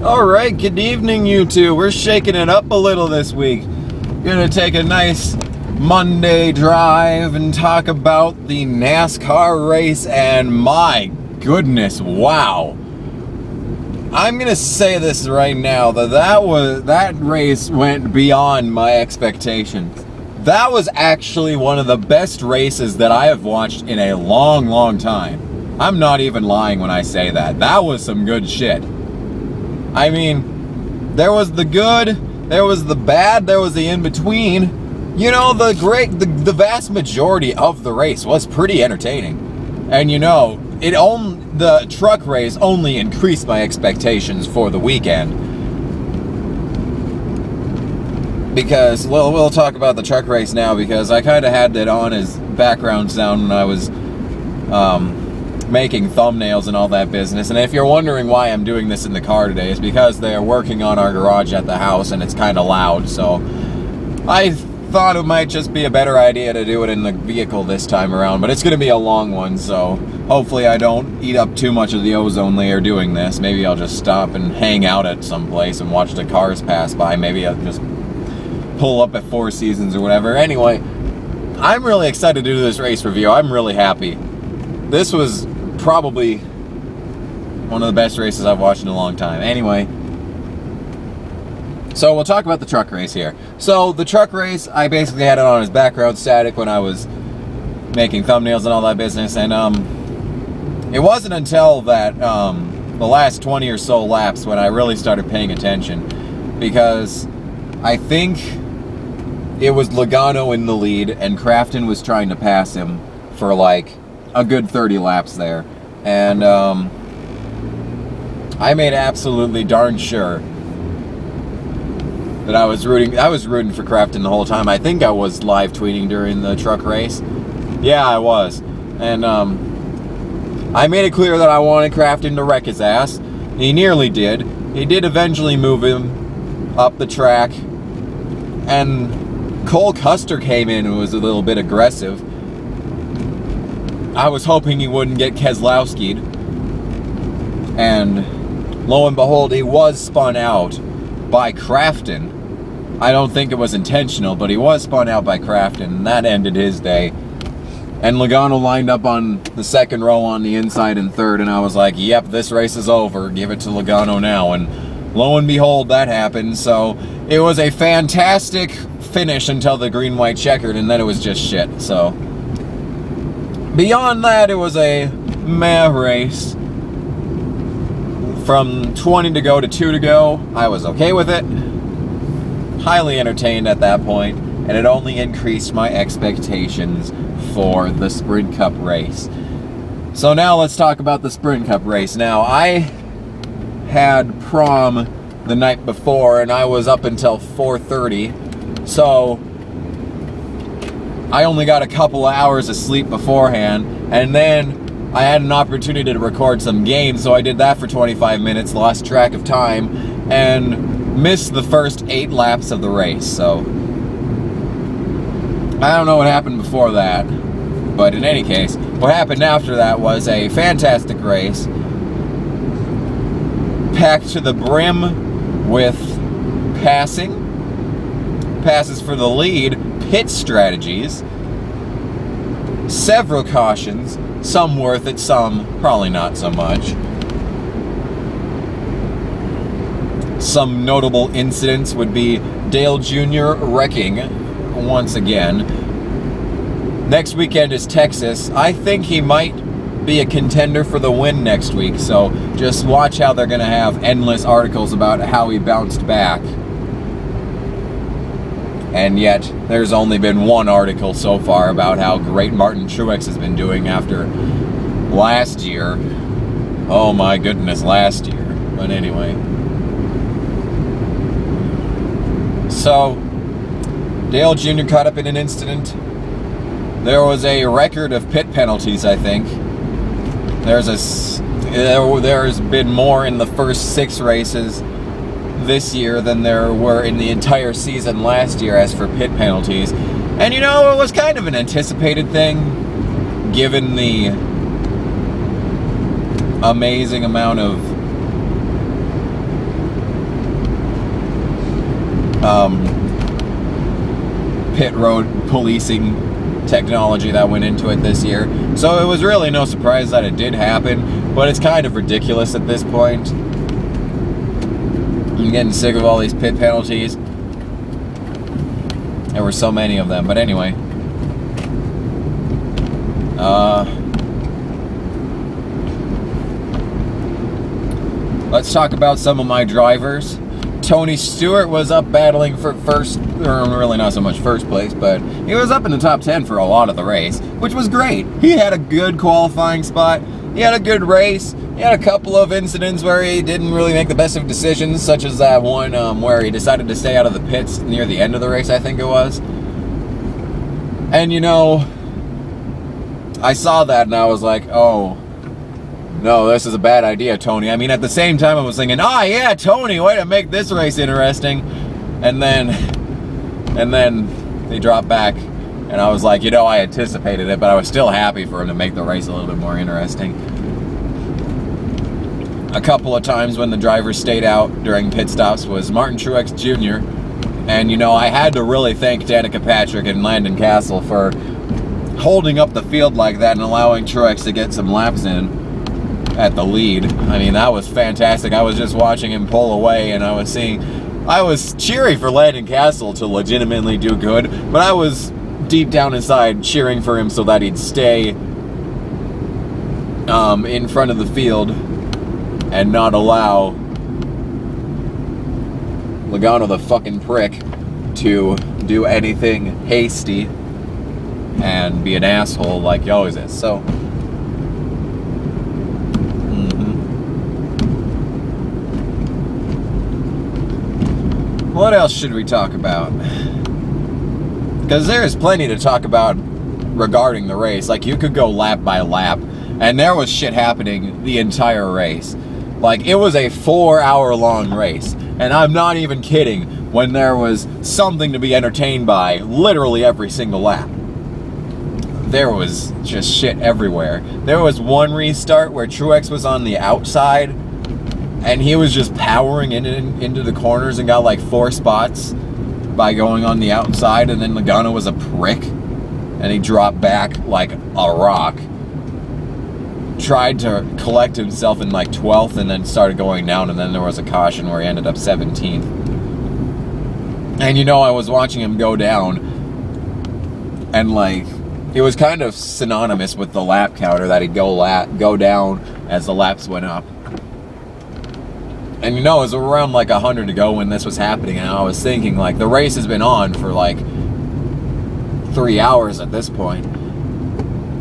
Alright, good evening you two. We're shaking it up a little this week. Gonna take a nice Monday drive and talk about the NASCAR race, and my goodness, wow. I'm gonna say this right now, that race went beyond my expectations. That was actually one of the best races that I have watched in a long, long time. I'm not even lying when I say that. That was some good shit. I mean, there was the good, there was the bad, there was the in-between. You know, the vast majority of the race was pretty entertaining. And you know, the truck race only increased my expectations for the weekend. Because, well, we'll talk about the truck race now, because I kind of had that on as background sound when I was making thumbnails and all that business. And if you're wondering why I'm doing this in the car today, it's because they're working on our garage at the house and it's kind of loud. So I thought it might just be a better idea to do it in the vehicle this time around, but it's going to be a long one, so hopefully I don't eat up too much of the ozone layer doing this. Maybe I'll just stop and hang out at some place and watch the cars pass by. Maybe I'll just pull up at Four Seasons or whatever. Anyway, I'm really excited to do this race review. I'm really happy. This was probably one of the best races I've watched in a long time. Anyway, so we'll talk about the truck race here. So the truck race, I basically had it on as background static when I was making thumbnails and all that business, and it wasn't until that the last 20 or so laps when I really started paying attention, because I think it was Logano in the lead and Crafton was trying to pass him for like a good 30 laps there, and I made absolutely darn sure that I was rooting for Crafton the whole time. I think I was live tweeting during the truck race. Yeah, I was. And I made it clear that I wanted Crafton to wreck his ass. He nearly did. He did eventually move him up the track, and Cole Custer came in and was a little bit aggressive. I was hoping he wouldn't get Keselowski'd, and lo and behold, he was spun out by Crafton. I don't think it was intentional, but he was spun out by Crafton, and that ended his day. And Logano lined up on the second row on the inside and third, and I was like, yep, this race is over. Give it to Logano now. And lo and behold, that happened. So it was a fantastic finish until the green-white checkered, and then it was just shit. So beyond that, it was a meh race. From 20 to go to 2 to go, I was okay with it. Highly entertained at that point, and it only increased my expectations for the Sprint Cup race. So now let's talk about the Sprint Cup race. Now, I had prom the night before, and I was up until 4:30, so I only got a couple of hours of sleep beforehand, and then I had an opportunity to record some games, so I did that for 25 minutes, lost track of time, and missed the first 8 laps of the race. So I don't know what happened before that, but in any case, what happened after that was a fantastic race, packed to the brim with passes for the lead, pit strategies, several cautions, some worth it, some probably not so much. Some notable incidents would be Dale Jr. wrecking once again. Next weekend is Texas. I think he might be a contender for the win next week, so just watch how they're going to have endless articles about how he bounced back. And yet, there's only been one article so far about how great Martin Truex has been doing after last year. Oh my goodness, last year. But anyway. So, Dale Jr. caught up in an incident. There was a record of pit penalties, I think. There's been more in the first 6 races this year than there were in the entire season last year as for pit penalties. And you know, it was kind of an anticipated thing, given the amazing amount of pit road policing technology that went into it this year. So it was really no surprise that it did happen, but it's kind of ridiculous at this point. I'm getting sick of all these pit penalties. There were so many of them, but anyway. Let's talk about some of my drivers. Tony Stewart was up battling for first, or really not so much first place, but he was up in the top 10 for a lot of the race, which was great. He had a good qualifying spot. He had a good race. He had a couple of incidents where he didn't really make the best of decisions, such as that one where he decided to stay out of the pits near the end of the race, I think it was. And you know, I saw that and I was like, oh, no, this is a bad idea, Tony. I mean, at the same time, I was thinking, ah, yeah, Tony, way to make this race interesting. And then they dropped back, and I was like, you know, I anticipated it, but I was still happy for him to make the race a little bit more interesting. A couple of times when the drivers stayed out during pit stops was Martin Truex Jr., and, you know, I had to really thank Danica Patrick and Landon Castle for holding up the field like that and allowing Truex to get some laps in at the lead. I mean, that was fantastic. I was just watching him pull away, and I was cheering for Landon Castle to legitimately do good, but I was deep down inside cheering for him so that he'd stay in front of the field and not allow Logano the fucking prick to do anything hasty and be an asshole like he always is. So what else should we talk about? Because there is plenty to talk about regarding the race. Like, you could go lap by lap, and there was shit happening the entire race. Like, it was a 4-hour-long race, and I'm not even kidding when there was something to be entertained by literally every single lap. There was just shit everywhere. There was one restart where Truex was on the outside, and he was just powering into the corners and got like 4 spots by going on the outside, and then Logano was a prick, and he dropped back like a rock. Tried to collect himself in like 12th and then started going down, and then there was a caution where he ended up 17th. And you know, I was watching him go down, and like, it was kind of synonymous with the lap counter that he'd go down as the laps went up. And you know, it was around like 100 to go when this was happening, and I was thinking, like, the race has been on for like 3 hours at this point.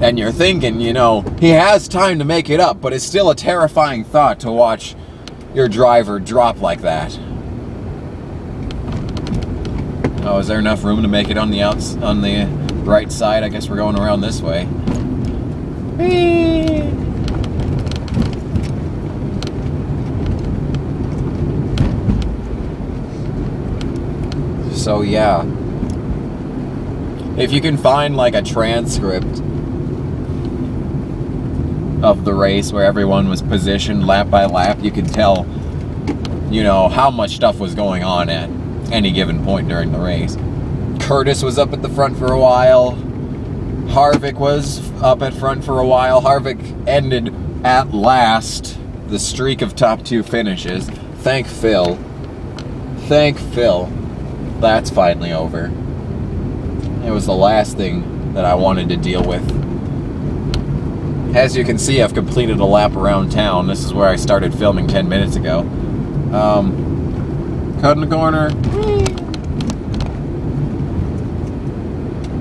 And you're thinking, you know, he has time to make it up, but it's still a terrifying thought to watch your driver drop like that. Oh, is there enough room to make it on the right side? I guess we're going around this way. Whee! So yeah, if you can find like a transcript of the race where everyone was positioned lap by lap, you can tell, you know, how much stuff was going on at any given point during the race. Curtis was up at the front for a while. Harvick was up at front for a while. Harvick ended at last the streak of top 2 finishes. Thank Phil. Thank Phil. That's finally over. It was the last thing that I wanted to deal with. As you can see, I've completed a lap around town. This is where I started filming 10 minutes ago. Cutting the corner.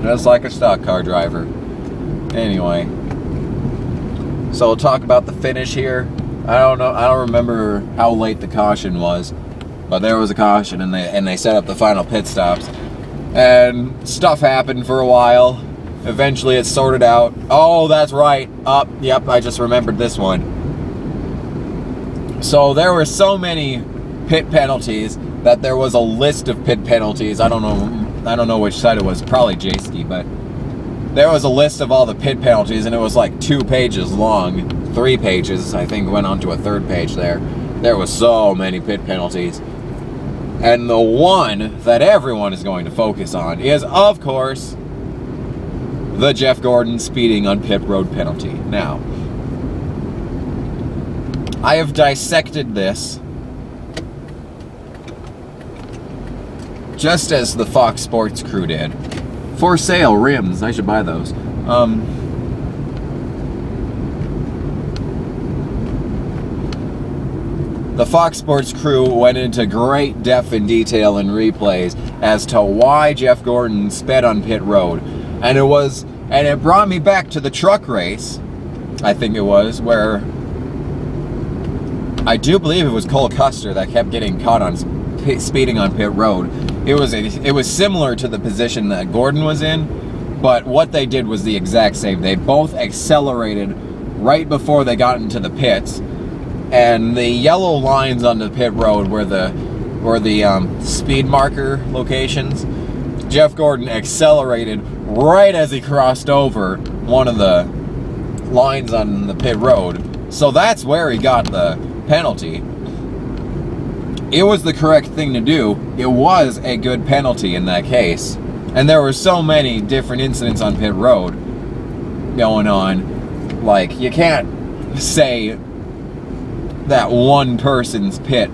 Just like a stock car driver. Anyway. So we'll talk about the finish here. I don't remember how late the caution was. But there was a caution, and they set up the final pit stops. And stuff happened for a while. Eventually it sorted out. Oh, that's right. Yep, I just remembered this one. So there were so many pit penalties that there was a list of pit penalties. I don't know which side it was. Probably J-Ski, but there was a list of all the pit penalties, and it was like 2 pages long. 3 pages, I think, went on to a 3rd page there. There was so many pit penalties. And the one that everyone is going to focus on is, of course, the Jeff Gordon speeding on pit road penalty. Now, I have dissected this just as the Fox Sports crew did. For sale, rims. I should buy those. The Fox Sports crew went into great depth and detail and replays as to why Jeff Gordon sped on pit road. And it brought me back to the truck race, I think it was, where I do believe it was Cole Custer that kept getting caught on speeding on pit road. It was similar to the position that Gordon was in, but what they did was the exact same. They both accelerated right before they got into the pits, and the yellow lines on the pit road were the speed marker locations. Jeff Gordon accelerated right as he crossed over one of the lines on the pit road, so that's where he got the penalty. It was the correct thing to do. It was a good penalty in that case. And there were so many different incidents on pit road going on. Like, you can't say that one person's pit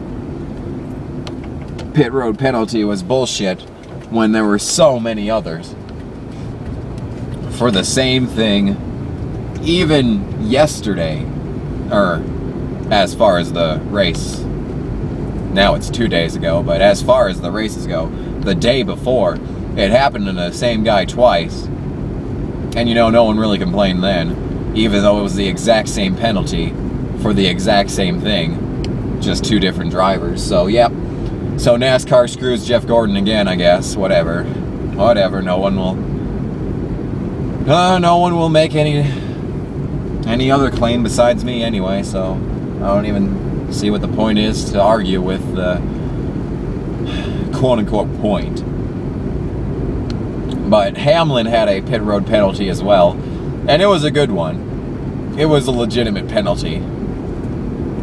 road penalty was bullshit when there were so many others for the same thing. Even yesterday, or as far as the race, now it's 2 days ago, but as far as the races go, the day before, it happened to the same guy twice. And no one really complained then, even though it was the exact same penalty for the exact same thing, just two different drivers. So, yep. So NASCAR screws Jeff Gordon again, I guess. Whatever. No one will make any other claim besides me anyway, so I don't even see what the point is to argue with the quote-unquote point. But Hamlin had a pit road penalty as well, and it was a good one. It was a legitimate penalty.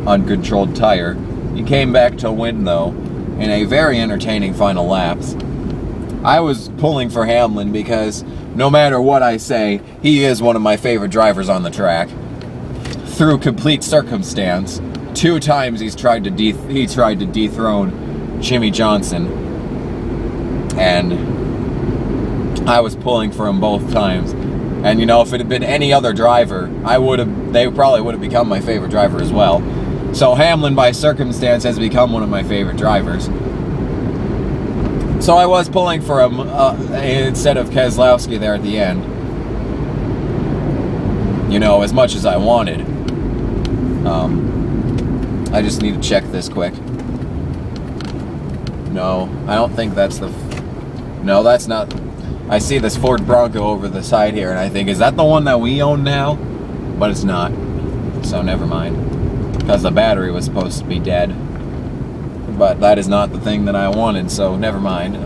Uncontrolled tire. He came back to win, though, in a very entertaining final laps. I was pulling for Hamlin because no matter what I say, he is one of my favorite drivers on the track. Through complete circumstance, 2 times he tried to dethrone Jimmy Johnson, and I was pulling for him both times. And if it had been any other driver, they probably would have become my favorite driver as well. So Hamlin, by circumstance, has become one of my favorite drivers. So I was pulling for him instead of Keselowski there at the end. As much as I wanted. I just need to check this quick. No, I don't think that's the... No, that's not... I see this Ford Bronco over the side here, and I think, is that the one that we own now? But it's not. So never mind. Because the battery was supposed to be dead. But that is not the thing that I wanted, so never mind.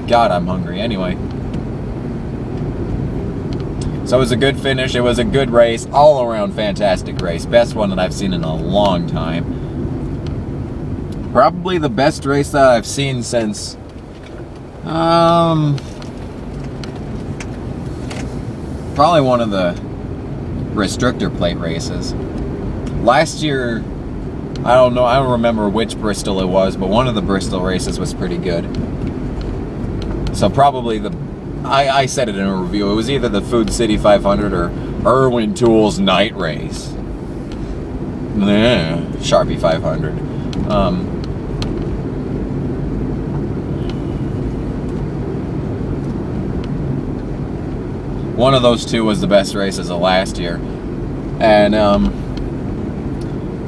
God, I'm hungry. Anyway. So it was a good finish. It was a good race. All around fantastic race. Best one that I've seen in a long time. Probably the best race that I've seen since... probably one of the restrictor plate races. Last year, I don't remember which Bristol it was, but one of the Bristol races was pretty good. So probably I said it in a review, it was either the Food City 500 or Irwin Tools night race. Sharpie 500. One of those two was the best races of last year. And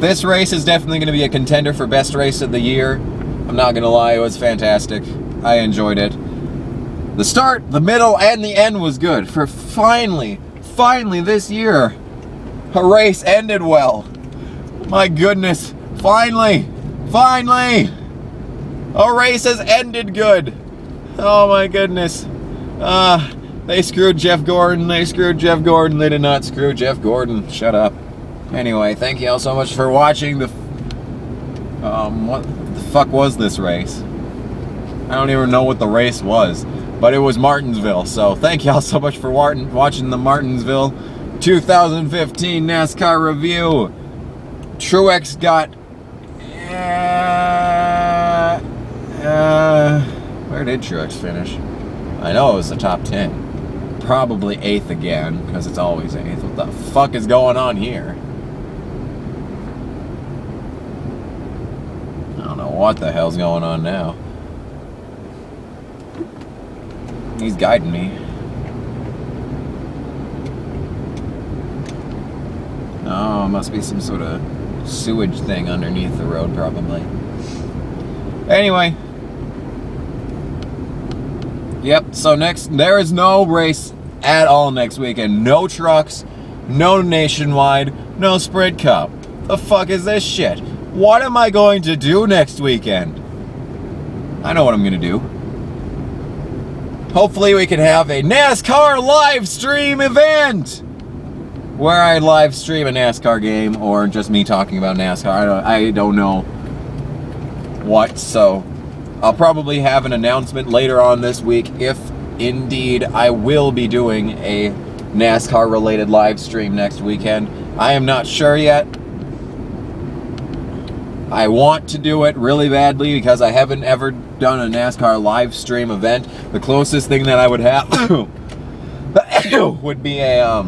this race is definitely going to be a contender for best race of the year. I'm not going to lie, it was fantastic. I enjoyed it. The start, the middle, and the end was good. For finally this year, a race ended well. My goodness, finally, a race has ended good. Oh my goodness. They screwed Jeff Gordon, they did not screw Jeff Gordon. Shut up. Anyway, thank you all so much for watching what the fuck was this race? I don't even know what the race was, but it was Martinsville. So thank y'all so much for watching the Martinsville 2015 NASCAR review. Truex got, where did Truex finish? I know it was the top 10. Probably 8th again, because it's always 8th. What the fuck is going on here? I don't know what the hell's going on now. He's guiding me. Oh, must be some sort of sewage thing underneath the road, probably. Anyway. Yep, so there is no race at all next weekend. No trucks, no nationwide, no sprint cup. The fuck is this shit? What am I going to do next weekend? I know what I'm going to do. Hopefully we can have a NASCAR live stream event where I live stream a NASCAR game, or just me talking about NASCAR. I don't know what, so I'll probably have an announcement later on this week if indeed I will be doing a NASCAR related live stream next weekend. I am not sure yet. I want to do it really badly because I haven't ever done a NASCAR live stream event. The closest thing that I would have would be a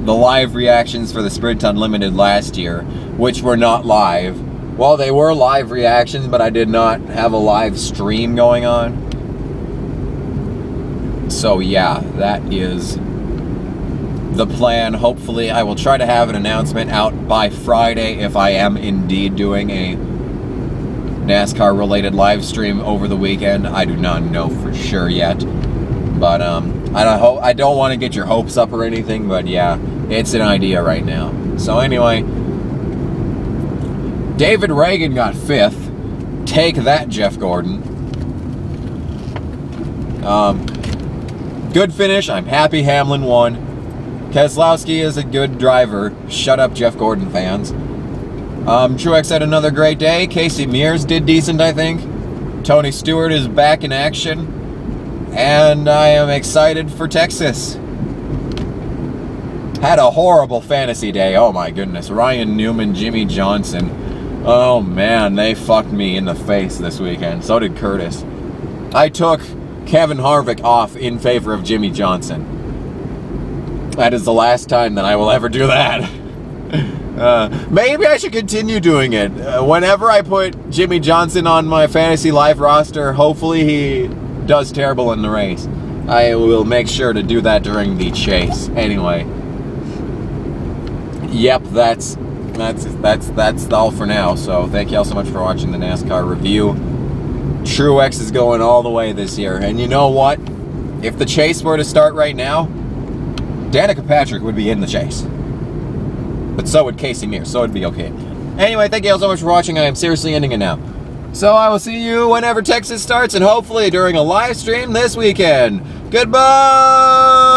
the live reactions for the Sprint Unlimited last year, which were not live. Well, they were live reactions, but I did not have a live stream going on. So yeah, that is the plan. Hopefully I will try to have an announcement out by Friday if I am indeed doing a NASCAR related live stream over the weekend. I do not know for sure yet, but I don't want to get your hopes up or anything, but yeah, it's an idea right now. So anyway, David Reagan got 5th. Take that, Jeff Gordon. Good finish. I'm happy Hamlin won. Keselowski is a good driver. Shut up, Jeff Gordon fans. Truex had another great day. Casey Mears did decent, I think. Tony Stewart is back in action. And I am excited for Texas. Had a horrible fantasy day. Oh my goodness. Ryan Newman, Jimmy Johnson. Oh man, they fucked me in the face this weekend. So did Curtis. I took Kevin Harvick off in favor of Jimmy Johnson. That is the last time that I will ever do that. Maybe I should continue doing it. Whenever I put Jimmy Johnson on my fantasy live roster, hopefully he does terrible in the race. I will make sure to do that during the chase. Anyway. Yep, that's all for now. So thank you all so much for watching the NASCAR review. Truex is going all the way this year. And you know what? If the chase were to start right now, Danica Patrick would be in the chase. But so would Casey Mears, so it'd be okay. Anyway, thank you all so much for watching. I am seriously ending it now. So I will see you whenever Texas starts, and hopefully during a live stream this weekend. Goodbye!